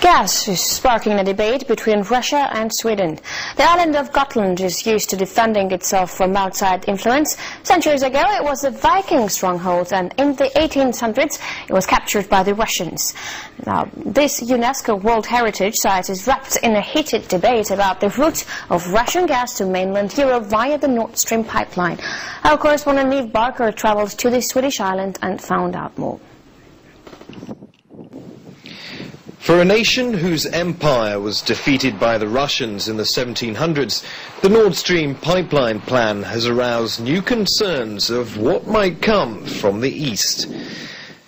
Gas is sparking a debate between Russia and Sweden. The island of Gotland is used to defending itself from outside influence. Centuries ago it was a Viking stronghold, and in the 1800s it was captured by the Russians. Now, this UNESCO World Heritage Site is wrapped in a heated debate about the route of Russian gas to mainland Europe via the Nordstream pipeline. Our correspondent Neve Barker travelled to the Swedish island and found out more. For a nation whose empire was defeated by the Russians in the 1700s, the Nord Stream pipeline plan has aroused new concerns of what might come from the east.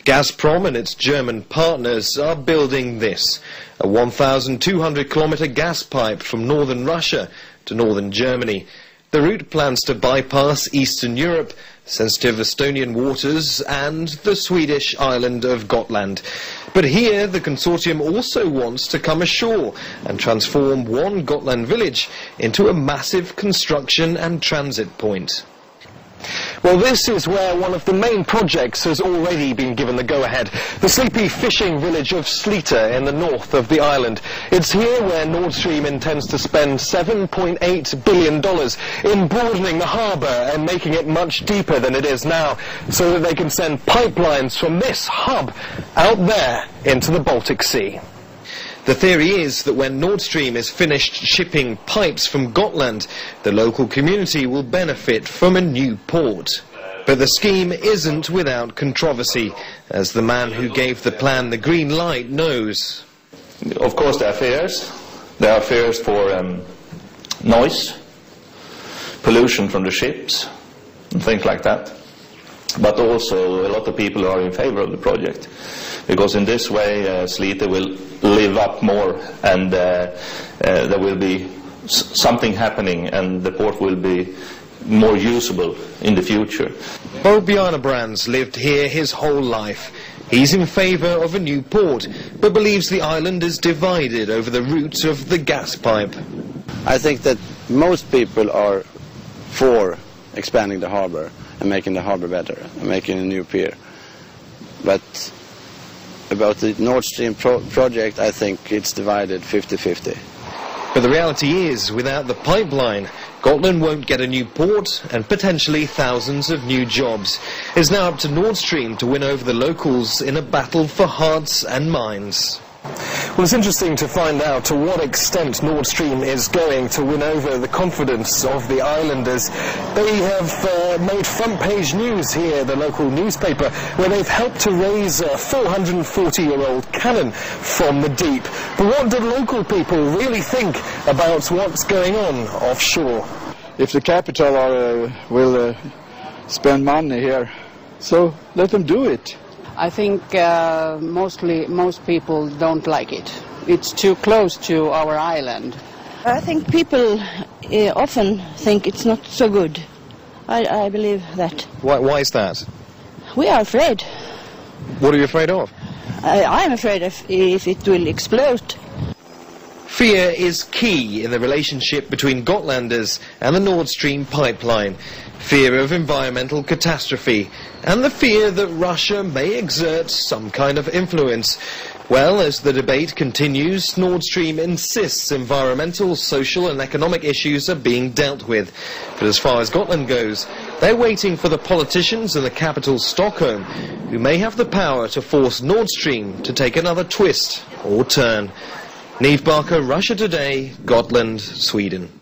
Gazprom and its German partners are building this, a 1,200-kilometre gas pipe from northern Russia to northern Germany. The route plans to bypass Eastern Europe, sensitive Estonian waters and the Swedish island of Gotland. But here the consortium also wants to come ashore and transform one Gotland village into a massive construction and transit point. Well, this is where one of the main projects has already been given the go-ahead. The sleepy fishing village of Slite in the north of the island. It's here where Nord Stream intends to spend $7.8 billion in broadening the harbour and making it much deeper than it is now, so that they can send pipelines from this hub out there into the Baltic Sea. The theory is that when Nord Stream is finished shipping pipes from Gotland, the local community will benefit from a new port. But the scheme isn't without controversy, as the man who gave the plan the green light knows. Of course there are fears. There are fears for noise, pollution from the ships, and things like that. But also a lot of people are in favor of the project, because in this way Slite will live up more, and there will be something happening, and the port will be more usable in the future. Bo Bjarnabrands lived here his whole life. He's in favour of a new port, but believes the island is divided over the route of the gas pipe. I think that most people are for expanding the harbour and making the harbour better, and making a new pier. But about the Nord Stream project, I think it's divided 50-50. But the reality is, without the pipeline, Gotland won't get a new port and potentially thousands of new jobs. It's now up to Nord Stream to win over the locals in a battle for hearts and minds. Well, it's interesting to find out to what extent Nord Stream is going to win over the confidence of the islanders. They have made front-page news here, the local newspaper, where they've helped to raise a 440-year-old cannon from the deep. But what do local people really think about what's going on offshore? If the capital will spend money here, so let them do it. I think most people don't like it. It's too close to our island. I think people often think it's not so good. I believe that. Why is that? We are afraid. What are you afraid of? I'm afraid if it will explode. Fear is key in the relationship between Gotlanders and the Nord Stream pipeline. Fear of environmental catastrophe, and the fear that Russia may exert some kind of influence. Well, as the debate continues, Nord Stream insists environmental, social and economic issues are being dealt with. But as far as Gotland goes, they're waiting for the politicians in the capital, Stockholm, who may have the power to force Nord Stream to take another twist or turn. Neve Barker, Russia Today, Gotland, Sweden.